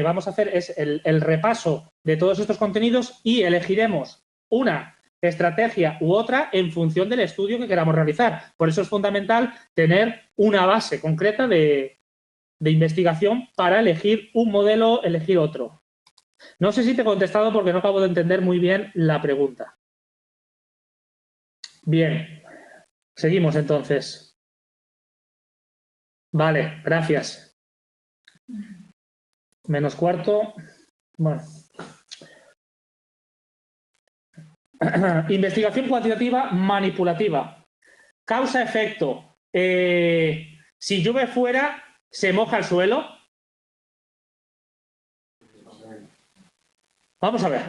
vamos a hacer es el repaso de todos estos contenidos y elegiremos una estrategia u otra en función del estudio que queramos realizar. Por eso es fundamental tener una base concreta de investigación para elegir un modelo, elegir otro. No sé si te he contestado porque no acabo de entender muy bien la pregunta. Bien, seguimos entonces. Vale, gracias. -4. Bueno. Investigación cuantitativa manipulativa. Causa-efecto. Si llueve fuera, ¿se moja el suelo? Vamos a ver.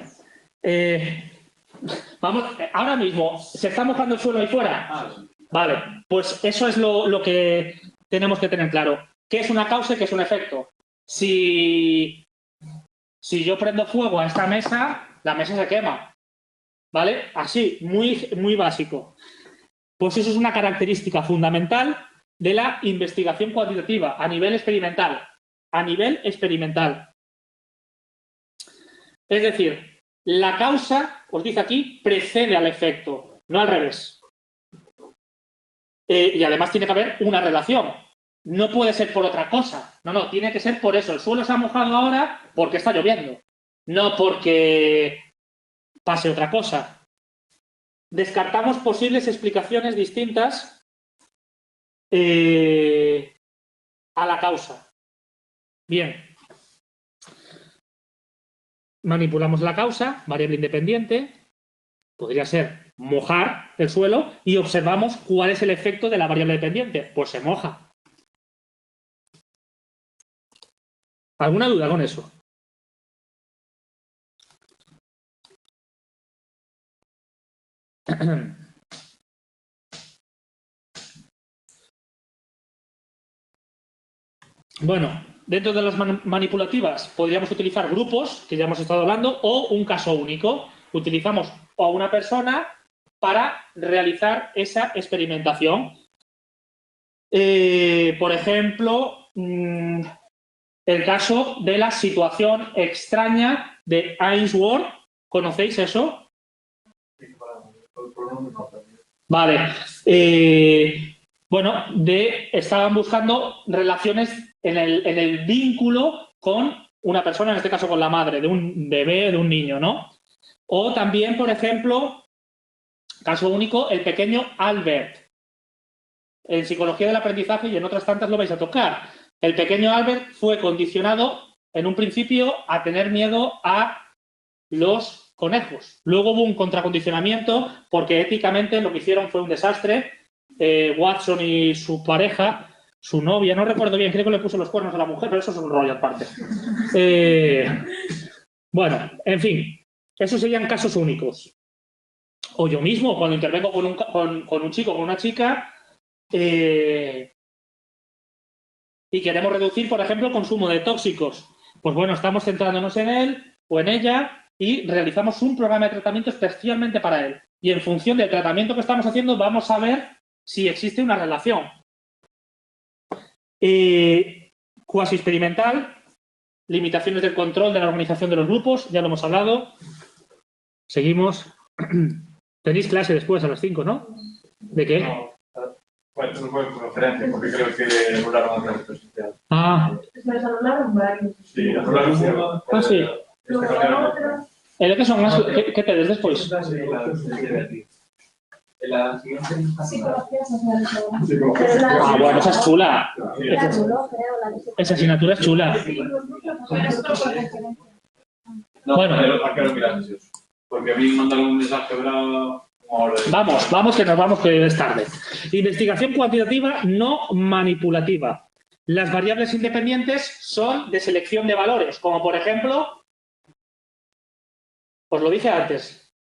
Ahora mismo, ¿se está mojando el suelo ahí fuera? Vale, pues eso es lo que tenemos que tener claro. ¿Qué es una causa y qué es un efecto? Si yo prendo fuego a esta mesa, la mesa se quema. ¿Vale? Así, muy básico. Pues eso es una característica fundamental de la investigación cuantitativa a nivel experimental. A nivel experimental. Es decir, la causa, os dice aquí, precede al efecto, no al revés. Y además tiene que haber una relación. No puede ser por otra cosa. No, tiene que ser por eso. El suelo se ha mojado ahora porque está lloviendo. No porque pase otra cosa. Descartamos posibles explicaciones distintas a la causa. Bien. Manipulamos la causa, variable independiente, podría ser mojar el suelo y observamos cuál es el efecto de la variable dependiente. Pues se moja. ¿Alguna duda con eso? Bueno, dentro de las manipulativas podríamos utilizar grupos, que ya hemos estado hablando, o un caso único. Utilizamos a una persona para realizar esa experimentación. Por ejemplo, el caso de la situación extraña de Ainsworth. ¿Conocéis eso? Vale. Bueno, estaban buscando relaciones en el vínculo con una persona, en este caso con la madre, de un bebé, de un niño, ¿no? O también, por ejemplo, caso único, el pequeño Albert. En psicología del aprendizaje y en otras tantas lo vais a tocar. El pequeño Albert fue condicionado en un principio a tener miedo a los conejos. Luego hubo un contracondicionamiento porque éticamente lo que hicieron fue un desastre. Watson y su pareja, su novia, no recuerdo bien, creo que le puso los cuernos a la mujer, pero eso es un rollo aparte. Bueno, en fin, esos serían casos únicos. O yo mismo, cuando intervengo con un chico o con una chica y queremos reducir, por ejemplo, el consumo de tóxicos. Pues bueno, estamos centrándonos en él o en ella y realizamos un programa de tratamiento especialmente para él. Y en función del tratamiento que estamos haciendo, vamos a ver si existe una relación. Cuasi experimental, limitaciones del control de la organización de los grupos, ya lo hemos hablado. Seguimos. Tenéis clase después a las 5, ¿no? ¿De qué? No, bueno, esto no fue por referencia, porque creo que anularon la presencial. Ah. Les anularon varios. Sí, anularon uno. Ah, sí. Luego la otra. ¿Qué son más? ¿Qué te des después? La siguiente. Psicología social. Ah, bueno, esa es chula. Esa asignatura es chula. No, Bueno. ¿a qué hora miras eso? Porque a mí me mandaron un mensaje ahora. Vamos, que nos vamos, que es tarde. Investigación cuantitativa no manipulativa. Las variables independientes son de selección de valores, como por ejemplo, os lo dije antes.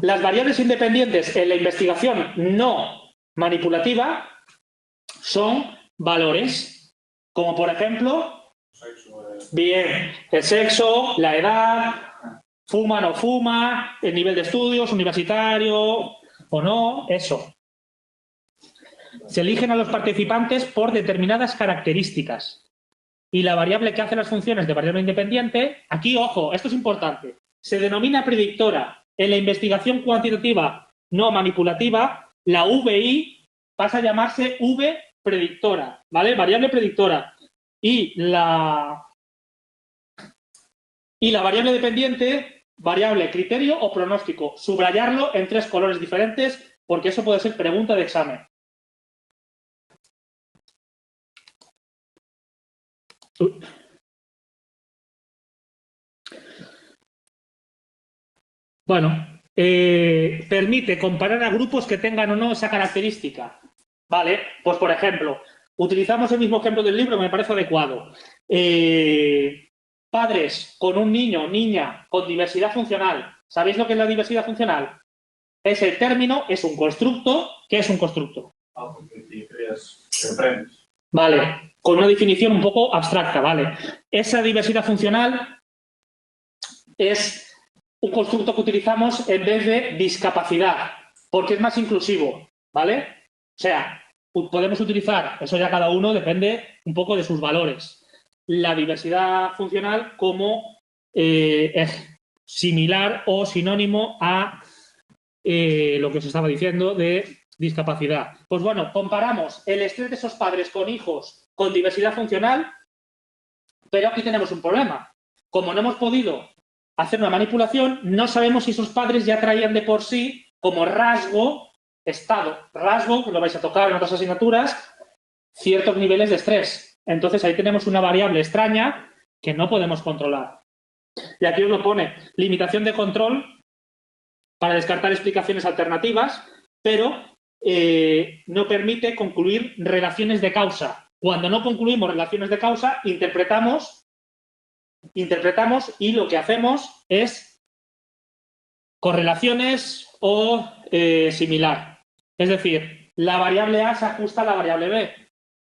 Las variables independientes en la investigación no manipulativa son valores, como por ejemplo, bien, el sexo, la edad, fuma o no fuma, el nivel de estudios, universitario o no, eso. Se eligen a los participantes por determinadas características. Y la variable que hace las funciones de variable independiente, aquí, ojo, esto es importante, se denomina predictora. En la investigación cuantitativa no manipulativa, la VI pasa a llamarse V predictora, ¿vale? Variable predictora. Y la variable dependiente, variable criterio o pronóstico. Subrayarlo en 3 colores diferentes porque eso puede ser pregunta de examen. Bueno, permite comparar a grupos que tengan o no esa característica. Vale, pues por ejemplo, utilizamos el mismo ejemplo del libro, me parece adecuado. Padres con un niño o niña con diversidad funcional. ¿Sabéis lo que es la diversidad funcional? Ese término es un constructo. ¿Qué es un constructo? Ah, porque te creas, te aprendes. Vale, con una definición un poco abstracta, ¿vale? Esa diversidad funcional es un constructo que utilizamos en vez de discapacidad, porque es más inclusivo, ¿vale? O sea, podemos utilizar, eso ya cada uno depende un poco de sus valores, la diversidad funcional como similar o sinónimo a lo que os estaba diciendo de discapacidad. Pues bueno, comparamos el estrés de esos padres con hijos con diversidad funcional, pero aquí tenemos un problema. Como no hemos podido hacer una manipulación, no sabemos si esos padres ya traían de por sí como rasgo, rasgo, que lo vais a tocar en otras asignaturas, ciertos niveles de estrés. Entonces ahí tenemos una variable extraña que no podemos controlar. Y aquí os lo pone, limitación de control para descartar explicaciones alternativas, pero no permite concluir relaciones de causa. Cuando no concluimos relaciones de causa, interpretamos y lo que hacemos es correlaciones o similar. Es decir, la variable A se ajusta a la variable B.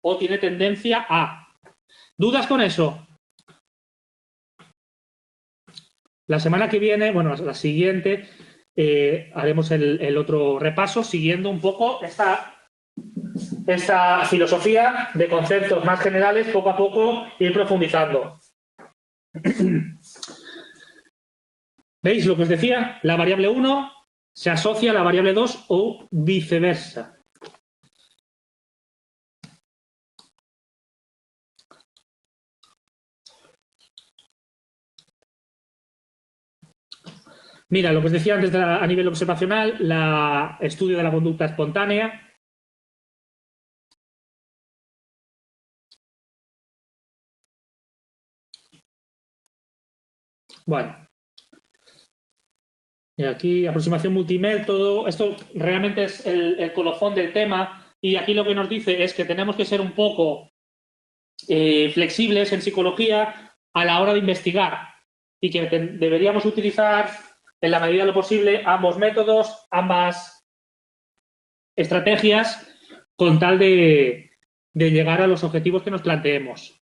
o tiene tendencia a. ¿Dudas con eso? La semana que viene, bueno, la siguiente, haremos el otro repaso siguiendo un poco esta filosofía de conceptos más generales, poco a poco ir profundizando. ¿Veis lo que os decía? La variable 1 se asocia a la variable 2 o viceversa. Mira, lo que os decía antes a nivel observacional, estudio de la conducta espontánea. Bueno. Y aquí, aproximación multimétodo. Esto realmente es el colofón del tema. Y aquí lo que nos dice es que tenemos que ser un poco flexibles en psicología a la hora de investigar. Y que deberíamos utilizar, en la medida de lo posible, ambos métodos, ambas estrategias, con tal de llegar a los objetivos que nos planteemos.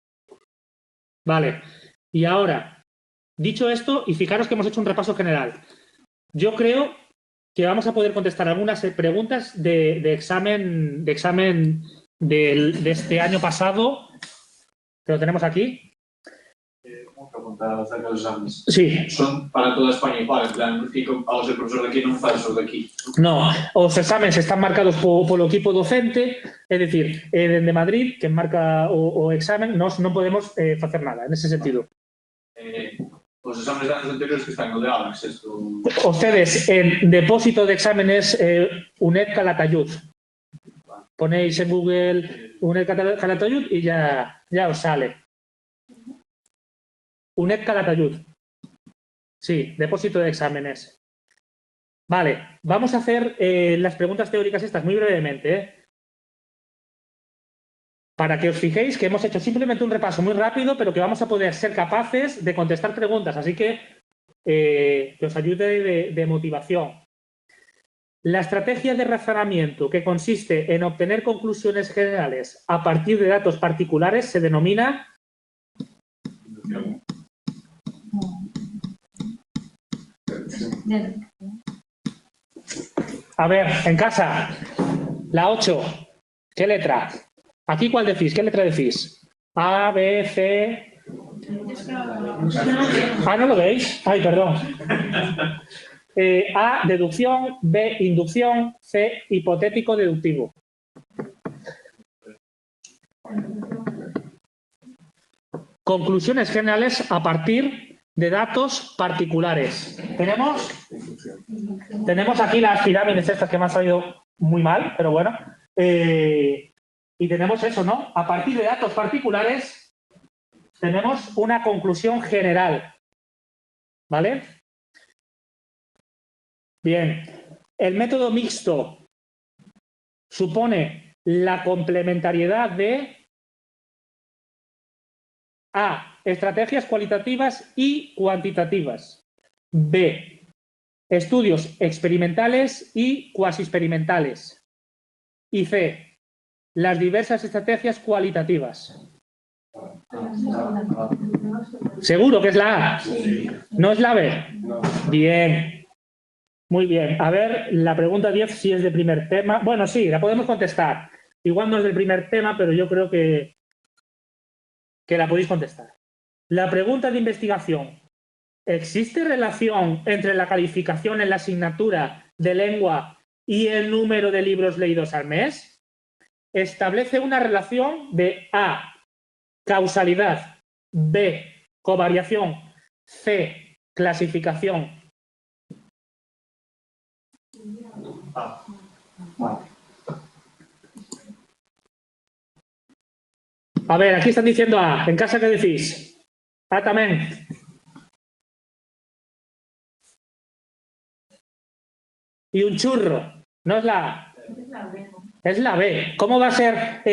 Vale. Y ahora, dicho esto, y fijaros que hemos hecho un repaso general. Yo creo que vamos a poder contestar algunas preguntas de examen de este año pasado, que lo tenemos aquí. Una pregunta acerca de los exámenes. Sí. Son para toda España igual, en plan, ao ser profesor de aquí non faz os de aquí. No, os exámenes están marcados polo equipo docente, es decir, dende Madrid, que marca o examen, nós non podemos facer nada, en ese sentido. Os exámenes de anos anteriores que están no de Alex, esto... Ustedes, en depósito de exámenes UNED Calatayud. Ponéis en Google UNED Calatayud y ya os sale. UNED Calatayud. Sí, depósito de exámenes. Vale, vamos a hacer las preguntas teóricas estas muy brevemente, para que os fijéis que hemos hecho simplemente un repaso muy rápido, pero que vamos a poder ser capaces de contestar preguntas. Así que os ayude de motivación. La estrategia de razonamiento que consiste en obtener conclusiones generales a partir de datos particulares se denomina... A ver, en casa, la 8, ¿qué letra? ¿Aquí cuál decís? ¿Qué letra decís? A, B, C... Ah, ¿no lo veis? Ay, perdón. A, deducción, B, inducción, C, hipotético deductivo. Conclusiones generales a partir de datos particulares. Tenemos aquí las pirámides estas que me han salido muy mal, pero bueno. Y tenemos eso, ¿no? A partir de datos particulares tenemos una conclusión general. ¿Vale? Bien. El método mixto supone la complementariedad de A, estrategias cualitativas y cuantitativas. B, estudios experimentales y cuasi experimentales. Y C, las diversas estrategias cualitativas. ¿Seguro que es la A? ¿No es la B? Bien. Muy bien. A ver, la pregunta 10 si es de primer tema. Bueno, sí, la podemos contestar. Igual no es del primer tema, pero yo creo que la podéis contestar. La pregunta de investigación. ¿Existe relación entre la calificación en la asignatura de lengua y el número de libros leídos al mes? Establece una relación de A, causalidad, B, covariación, C, clasificación. A ver, aquí están diciendo A. ¿En casa qué decís? A también. Y un churro. No es la A. Es la B. ¿Cómo va a ser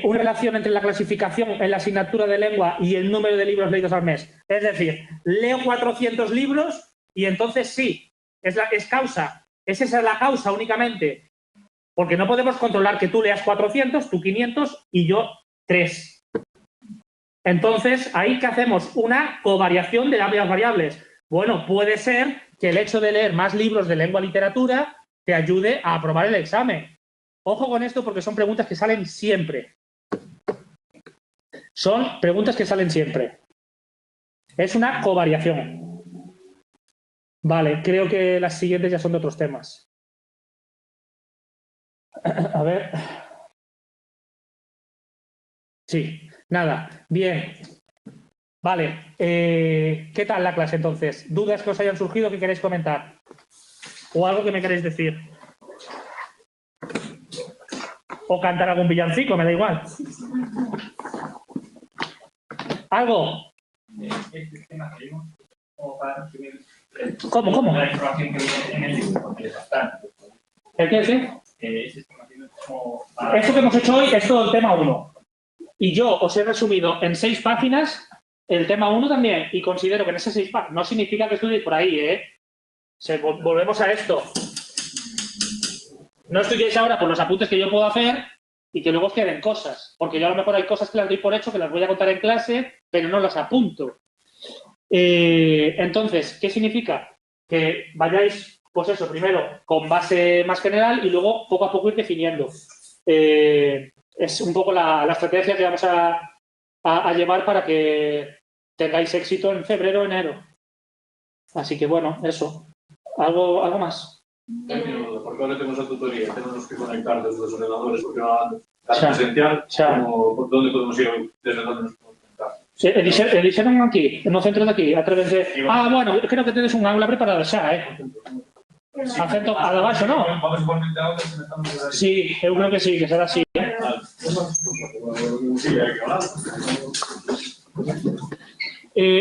una relación entre la clasificación en la asignatura de lengua y el número de libros leídos al mes? Es decir, leo 400 libros y entonces sí, es causa. Esa es la causa únicamente. Porque no podemos controlar que tú leas 400, tú 500 y yo 3. Entonces, ahí que hacemos una covariación de ambas variables. Bueno, puede ser que el hecho de leer más libros de lengua y literatura te ayude a aprobar el examen. Ojo con esto porque son preguntas que salen siempre. Son preguntas que salen siempre. Es una covariación. Vale, creo que las siguientes ya son de otros temas. A ver. Sí, nada. Bien. Vale. ¿Qué tal la clase entonces? ¿Dudas que os hayan surgido que queréis comentar? ¿O algo que me queréis decir? O cantar algún villancico, me da igual. ¿Algo? Este tema que vimos, como para resumir ¿Cómo? la información que viene en el libro, porque es bastante. ¿El qué? Ese tema que vimos como para... Esto que hemos hecho hoy es todo el tema 1. Y yo os he resumido en 6 páginas el tema 1 también. Y considero que en esas 6 páginas no significa que estudiéis por ahí, ¿eh? Volvemos a esto. No estudiéis ahora por los apuntes que yo puedo hacer y que luego os queden cosas. Porque yo a lo mejor hay cosas que las doy por hecho, que las voy a contar en clase, pero no las apunto. Entonces, ¿qué significa? Que vayáis, pues eso, primero con base más general y luego poco a poco ir definiendo. Es un poco la estrategia que vamos a llevar para que tengáis éxito en febrero o enero. Así que bueno, eso. ¿Algo más? Porque ahora tenemos la tutoría, tenemos que conectar desde los ordenadores, porque la Xa. presencial, Xa. como, ¿dónde podemos ir? ¿Desde dónde nos podemos conectar? Sí, dixeron aquí, no centro de aquí, a través de... Ah, bueno, creo que tedes un aula preparada xa, Acento a de baixo, non? Vamos igualmente a aulas que me estamos... Sí, eu creo que sí, que será así. Sí, hay que hablar.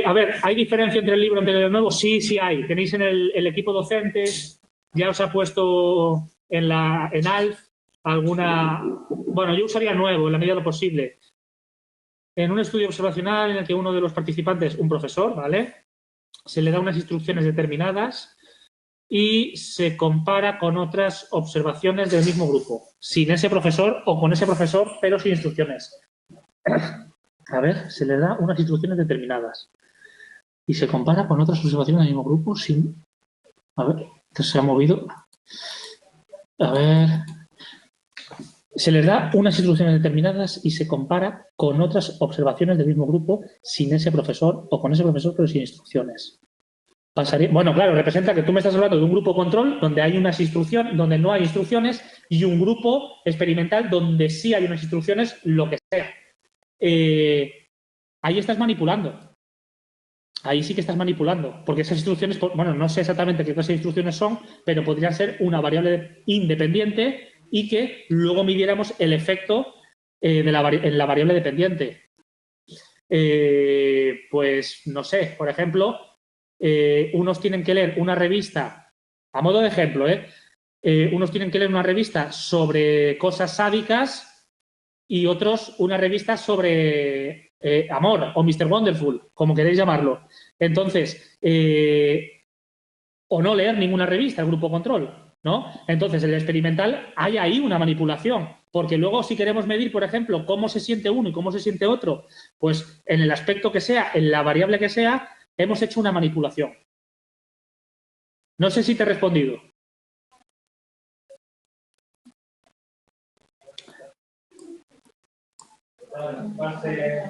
A ver, ¿hay diferencia entre el libro anterior y el nuevo? Sí, sí hay. Tenéis en el equipo docente, ya os ha puesto en ALF alguna... Bueno, yo usaría nuevo en la medida de lo posible. En un estudio observacional en el que uno de los participantes, un profesor, ¿vale? Se le da unas instrucciones determinadas y se compara con otras observaciones del mismo grupo, sin ese profesor o con ese profesor, pero sin instrucciones. A ver, se le da unas instrucciones determinadas y se compara con otras observaciones del mismo grupo sin... A ver, esto se ha movido. A ver... Se les da unas instrucciones determinadas y se compara con otras observaciones del mismo grupo sin ese profesor o con ese profesor pero sin instrucciones. Bueno, claro, representa que tú me estás hablando de un grupo control donde hay unas instrucciones, donde no hay instrucciones y un grupo experimental donde sí hay unas instrucciones, lo que sea. Ahí estás manipulando. Ahí sí que estás manipulando, porque esas instrucciones, bueno, no sé exactamente qué clase de instrucciones son, pero podrían ser una variable independiente y que luego midiéramos el efecto en la variable dependiente. Pues, no sé, por ejemplo, unos tienen que leer una revista, a modo de ejemplo, unos tienen que leer una revista sobre cosas sádicas y otros una revista sobre amor o Mr. Wonderful, como queréis llamarlo. Entonces, o no leer ninguna revista, el grupo control, ¿no? Entonces, en el experimental hay ahí una manipulación, porque luego si queremos medir, por ejemplo, cómo se siente uno y cómo se siente otro, pues en el aspecto que sea, en la variable que sea, hemos hecho una manipulación. No sé si te he respondido. Vale,